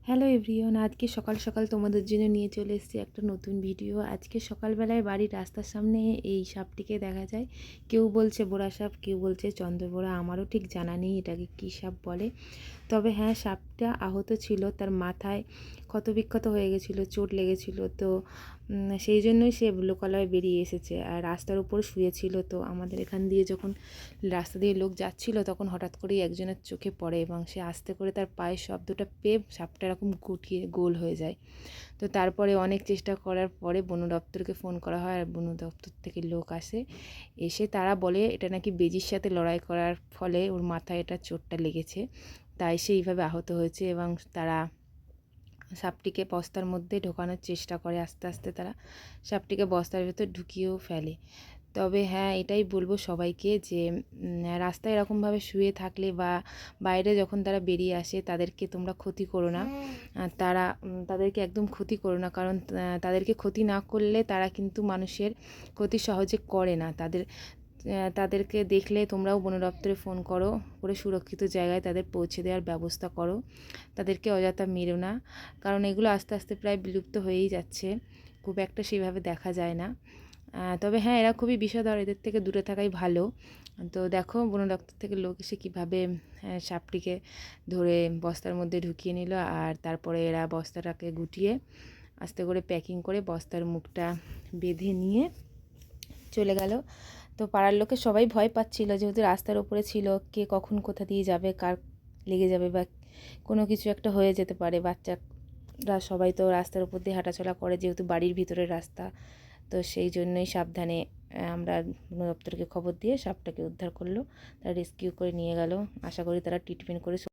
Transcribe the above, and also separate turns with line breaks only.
Hello everyone, আজকে সকাল সকাল তোমাদের জন্য নিয়ে চলে এসেছি একটা নতুন ভিডিও। আজকে সকালবেলায় বাড়ির রাস্তার সামনে এই সাপটিকে দেখা যায়। কেউ বলছে বোরা সাপ, কেউ বলছে চন্দ্রবোরা। আমারও ঠিক জানা নেই এটাকে কী সাপ বলে। তবে হ্যাঁ, সাপটা আহত ছিল, তার মাথায় ক্ষতবিক্ষত হয়ে গেছিলো, চোট লেগেছিলো। তো সেই জন্যই সে লোকালয়ে বেরিয়ে এসেছে আর রাস্তার উপর শুয়েছিল। তো আমাদের এখান দিয়ে যখন রাস্তা দিয়ে লোক যাচ্ছিল তখন হঠাৎ করেই একজনের চোখে পড়ে এবং সে আস্তে করে তার পায়ের শব্দটা পেয়ে সাপটা এরকম গুটিয়ে গোল হয়ে যায়। তো তারপরে অনেক চেষ্টা করার পরে বন দপ্তরকে ফোন করা হয় আর বন দপ্তর থেকে লোক আসে। এসে তারা বলে এটা নাকি বেজির সাথে লড়াই করার ফলে ওর মাথায় এটা চোটটা লেগেছে, তাই সে এইভাবে আহত হয়েছে। এবং তারা সাপটিকে বস্তার মধ্যে ঢোকানোর চেষ্টা করে, আস্তে আস্তে তারা সাপটিকে বস্তার ভেতর ঢুকিয়েও ফেলে। তবে হ্যাঁ, এটাই বলবো সবাইকে যে রাস্তায় এরকমভাবে শুয়ে থাকলে বা বাইরে যখন তারা বেরিয়ে আসে তাদেরকে তোমরা ক্ষতি করো না। তাদেরকে একদম ক্ষতি করো না, কারণ তাদেরকে ক্ষতি না করলে তারা কিন্তু মানুষের ক্ষতি সহজে করে না। তাদেরকে দেখলে তোমরাও বন দপ্তরে ফোন করে সুরক্ষিত জায়গায় তাদের পৌঁছে দেওয়ার ব্যবস্থা করো। তাদেরকে অযথা মেরো না, কারণ এগুলো আস্তে আস্তে প্রায় বিলুপ্ত হয়েই যাচ্ছে, খুব একটা সেভাবে দেখা যায় না। তবে হ্যাঁ, এরা খুবই বিষধর, এদের থেকে দূরে থাকাই ভালো। তো দেখো বন দপ্তর থেকে লোক এসে কীভাবে সাপটিকে ধরে বস্তার মধ্যে ঢুকিয়ে নিল, আর তারপরে এরা বস্তাটাকে গুটিয়ে আস্তে করে প্যাকিং করে বস্তার মুখটা বেঁধে নিয়ে চলে গেল। তো পাড়ার লোকে সবাই ভয় পাচ্ছিল, যেহেতু রাস্তার ওপরে ছিল, কে কখন কোথা দিয়ে যাবে, কার লেগে যাবে বা কোনো কিছু একটা হয়ে যেতে পারে। বাচ্চারা সবাই তো রাস্তার উপর দিয়ে হাঁটাচলা করে, যেহেতু বাড়ির ভিতরের রাস্তা। তো সেই জন্যই সাবধানে আমরা বন দপ্তরকে খবর দিয়ে সাপটাকে উদ্ধার করলো, তারা রেস্কিউ করে নিয়ে গেল। আশা করি তারা ট্রিটমেন্ট করে